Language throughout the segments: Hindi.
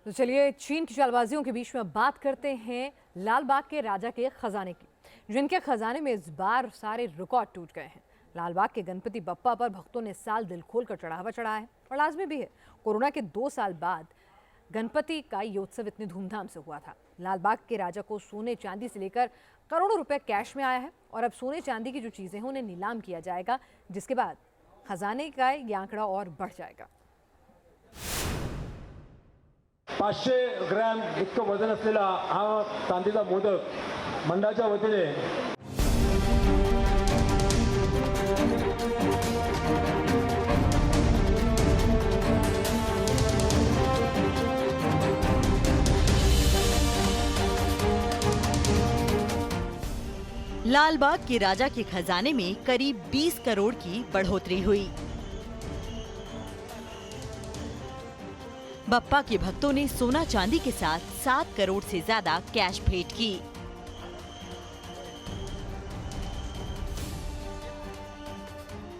तो चलिए चीन की चालबाजियों के बीच में बात करते हैं लाल बाग के राजा के खजाने की, जिनके खजाने में इस बार सारे रिकॉर्ड टूट गए हैं। लाल बाग के गणपति बप्पा पर भक्तों ने साल दिल खोलकर चढ़ावा चढ़ाया है और लाजमी भी है। कोरोना के 2 साल बाद गणपति का ये उत्सव इतनी धूमधाम से हुआ था। लाल बाग के राजा को सोने चांदी से लेकर करोड़ों रुपए कैश में आया है और अब सोने चांदी की जो चीजें हैं उन्हें नीलाम किया जाएगा, जिसके बाद खजाने का ये आंकड़ा और बढ़ जाएगा। 500 ग्रॅम इतकं वजन असलेला हा चांदीचा मोदक मंडळाच्या वतीने लाल बाग के राजा के खजाने में करीब 20 करोड़ की बढ़ोतरी हुई। बप्पा के भक्तों ने सोना चांदी के साथ 7 करोड़ से ज्यादा कैश भेंट की।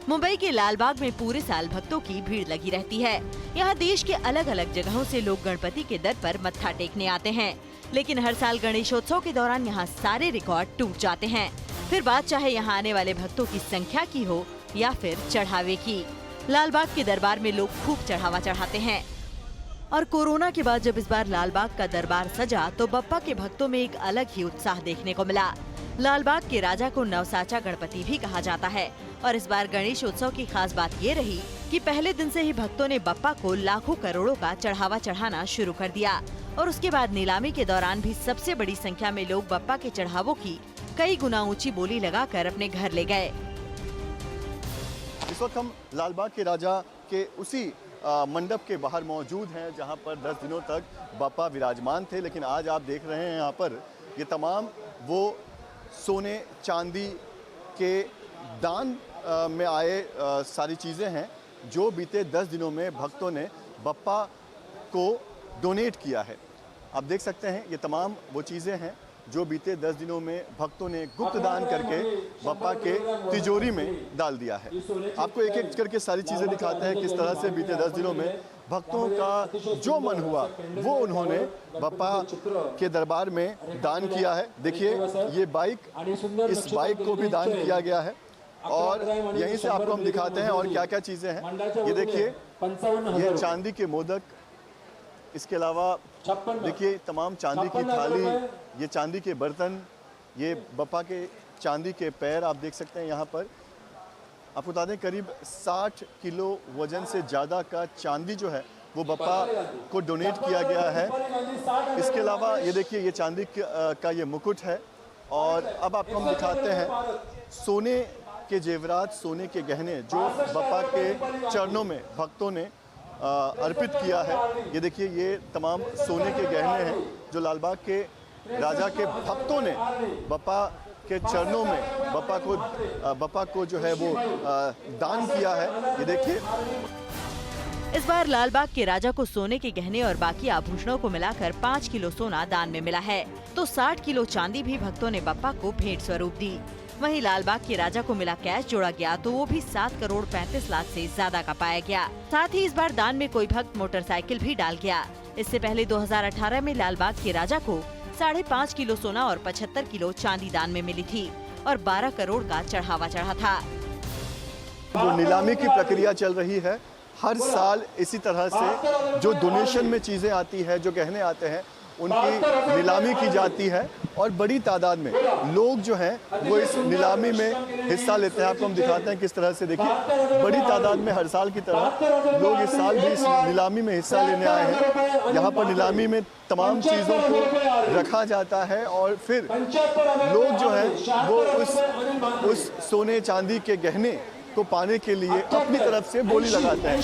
मुंबई के लालबाग में पूरे साल भक्तों की भीड़ लगी रहती है। यहाँ देश के अलग अलग जगहों से लोग गणपति के दर पर मत्था टेकने आते हैं, लेकिन हर साल गणेशोत्सव के दौरान यहाँ सारे रिकॉर्ड टूट जाते हैं। फिर बात चाहे यहाँ आने वाले भक्तों की संख्या की हो या फिर चढ़ावे की, लालबाग के दरबार में लोग खूब चढ़ावा चढ़ाते हैं। और कोरोना के बाद जब इस बार लालबाग का दरबार सजा तो बप्पा के भक्तों में एक अलग ही उत्साह देखने को मिला। लालबाग के राजा को नवसाचा गणपति भी कहा जाता है और इस बार गणेश उत्सव की खास बात ये रही कि पहले दिन से ही भक्तों ने बप्पा को लाखों करोड़ों का चढ़ावा चढ़ाना शुरू कर दिया और उसके बाद नीलामी के दौरान भी सबसे बड़ी संख्या में लोग बप्पा के चढ़ावों की कई गुना ऊंची बोली लगाकर अपने घर ले गए। इस वक्त हम लालबाग के राजा के उसी मंडप के बाहर मौजूद हैं जहां पर 10 दिनों तक बप्पा विराजमान थे, लेकिन आज आप देख रहे हैं यहाँ पर ये तमाम वो सोने चांदी के दान में आए सारी चीज़ें हैं जो बीते 10 दिनों में भक्तों ने बप्पा को डोनेट किया है। आप देख सकते हैं ये तमाम वो चीज़ें हैं जो बीते 10 दिनों में भक्तों ने गुप्त दान करके बप्पा के तिजोरी में डाल दिया है। आपको एक एक करके सारी चीज़ें दिखाते हैं किस तरह से बीते 10 दिनों में भक्तों का जो मन हुआ वो उन्होंने बप्पा के दरबार में दान किया है। देखिए ये बाइक, इस बाइक को भी दान किया गया है और यहीं से आपको हम दिखाते हैं और क्या क्या चीज़ें हैं। ये देखिए ये चांदी के मोदक, इसके अलावा देखिए तमाम चांदी की थाली, ये चांदी के बर्तन, ये बप्पा के चांदी के पैर आप देख सकते हैं। यहाँ पर आपको बता दें करीब 60 किलो वजन से ज़्यादा का चांदी जो है वो बप्पा को डोनेट किया गया है। इसके अलावा ये देखिए ये चांदी का ये मुकुट है और अब आपको हम दिखाते हैं सोने के जेवरात, सोने के गहने जो बप्पा के चरणों में भक्तों ने अर्पित किया है। ये देखिए ये तमाम सोने के गहने हैं जो लालबाग के राजा के भक्तों ने बप्पा के चरणों में बप्पा को जो है वो दान किया है। ये देखिए इस बार लालबाग के राजा को सोने के गहने और बाकी आभूषणों को मिलाकर 5 किलो सोना दान में मिला है, तो 60 किलो चांदी भी भक्तों ने बप्पा को भेंट स्वरूप दी। वहीं लालबाग के राजा को मिला कैश जोड़ा गया तो वो भी 7 करोड़ 35 लाख से ज्यादा का पाया गया। साथ ही इस बार दान में कोई भक्त मोटरसाइकिल भी डाल गया। इससे पहले 2018 में लालबाग के राजा को 5.5 किलो सोना और 75 किलो चांदी दान में मिली थी और 12 करोड़ का चढ़ावा चढ़ा था। जो नीलामी की प्रक्रिया चल रही है, हर साल इसी तरह से जो डोनेशन में चीज़ें आती है, जो गहने आते हैं, उनकी नीलामी की जाती है और बड़ी तादाद में लोग जो हैं वो इस नीलामी में हिस्सा लेते हैं। आपको हम दिखाते हैं किस तरह से, देखिए बड़ी तादाद में हर साल की तरह लोग इस साल भी इस नीलामी में हिस्सा लेने आए हैं। यहाँ पर नीलामी में तमाम चीज़ों को रखा जाता है और फिर लोग जो हैं वो उस सोने चांदी के गहने को पाने के लिए अपनी तरफ से बोली लगाते हैं।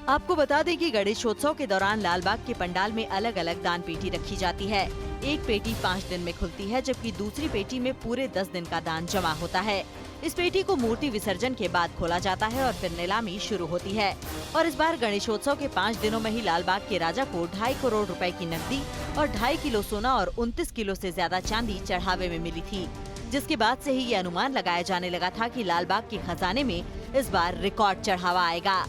आपको बता दें कि गणेशोत्सव के दौरान लालबाग के पंडाल में अलग अलग दान पेटी रखी जाती है। एक पेटी 5 दिन में खुलती है, जबकि दूसरी पेटी में पूरे 10 दिन का दान जमा होता है। इस पेटी को मूर्ति विसर्जन के बाद खोला जाता है और फिर नीलामी शुरू होती है। और इस बार गणेशोत्सव के 5 दिनों में ही लालबाग के राजा को 2.5 करोड़ रुपए की नकदी और 2.5 किलो सोना और 29 किलो से ज्यादा चांदी चढ़ावे में मिली थी, जिसके बाद से ही ये अनुमान लगाया जाने लगा था कि लालबाग के खजाने में इस बार रिकॉर्ड चढ़ावा आएगा।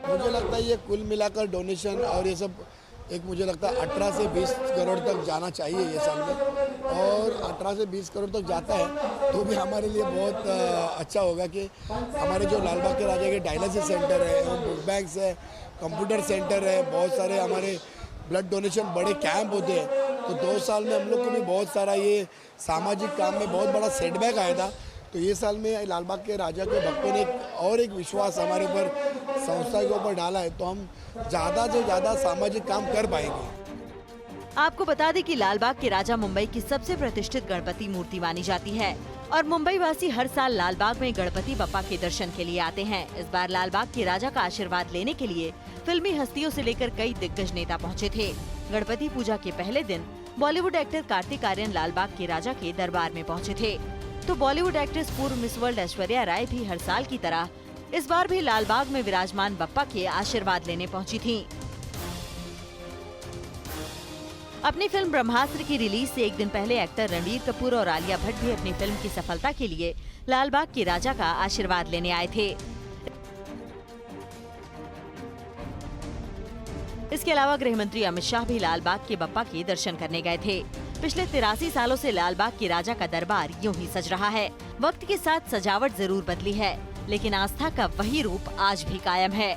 मुझे लगता है ये कुल मिलाकर डोनेशन और ये सब एक मुझे लगता है 18 से 20 करोड़ तक जाना चाहिए ये साल में, और 18 से 20 करोड़ तक जाता है तो भी हमारे लिए बहुत अच्छा होगा कि हमारे जो लाल बाग के राजा के डायलिसिस सेंटर है, बुक बैंक्स है, कंप्यूटर सेंटर है, बहुत सारे हमारे ब्लड डोनेशन बड़े कैंप होते हैं, तो 2 साल में हम लोग को भी बहुत सारा ये सामाजिक काम में बहुत बड़ा सेटबैक आया था। तो ये साल में लाल बाग के राजा के भक्तों ने एक विश्वास हमारे ऊपर संस्था के ऊपर डाला है, तो हम ज़्यादा से ज़्यादा सामाजिक काम कर पाएंगे। आपको बता दें कि लाल बाग के राजा मुंबई की सबसे प्रतिष्ठित गणपति मूर्ति मानी जाती है और मुंबई वासी हर साल लाल बाग में गणपति बप्पा के दर्शन के लिए आते हैं। इस बार लाल बाग के राजा का आशीर्वाद लेने के लिए फिल्मी हस्तियों से लेकर कई दिग्गज नेता पहुंचे थे। गणपति पूजा के पहले दिन बॉलीवुड एक्टर कार्तिक आर्यन लाल बाग के राजा के दरबार में पहुंचे थे, तो बॉलीवुड एक्ट्रेस पूर्व मिस वर्ल्ड ऐश्वर्या राय भी हर साल की तरह इस बार भी लाल बाग में विराजमान बप्पा के आशीर्वाद लेने पहुंची थीं। अपनी फिल्म ब्रह्मास्त्र की रिलीज से एक दिन पहले एक्टर रणबीर कपूर और आलिया भट्ट भी अपनी फिल्म की सफलता के लिए लाल बाग के राजा का आशीर्वाद लेने आए थे। इसके अलावा गृह मंत्री अमित शाह भी लाल बाग के बप्पा के दर्शन करने गए थे। पिछले 83 सालों से लाल बाग के राजा का दरबार यूं ही सज रहा है। वक्त के साथ सजावट जरूर बदली है, लेकिन आस्था का वही रूप आज भी कायम है।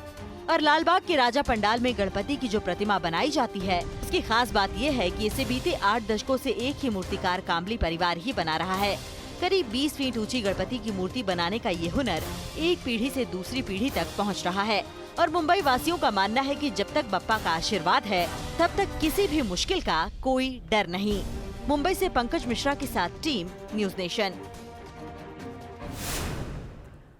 और लाल बाग के राजा पंडाल में गणपति की जो प्रतिमा बनाई जाती है, इसकी खास बात यह है कि इसे बीते 8 दशकों से एक ही मूर्तिकार कांबली परिवार ही बना रहा है। करीब 20 फीट ऊंची गणपति की मूर्ति बनाने का ये हुनर एक पीढ़ी से दूसरी पीढ़ी तक पहुंच रहा है। और मुंबई वासियों का मानना है कि जब तक बप्पा का आशीर्वाद है, तब तक किसी भी मुश्किल का कोई डर नहीं। मुंबई से पंकज मिश्रा के साथ टीम न्यूज़ नेशन।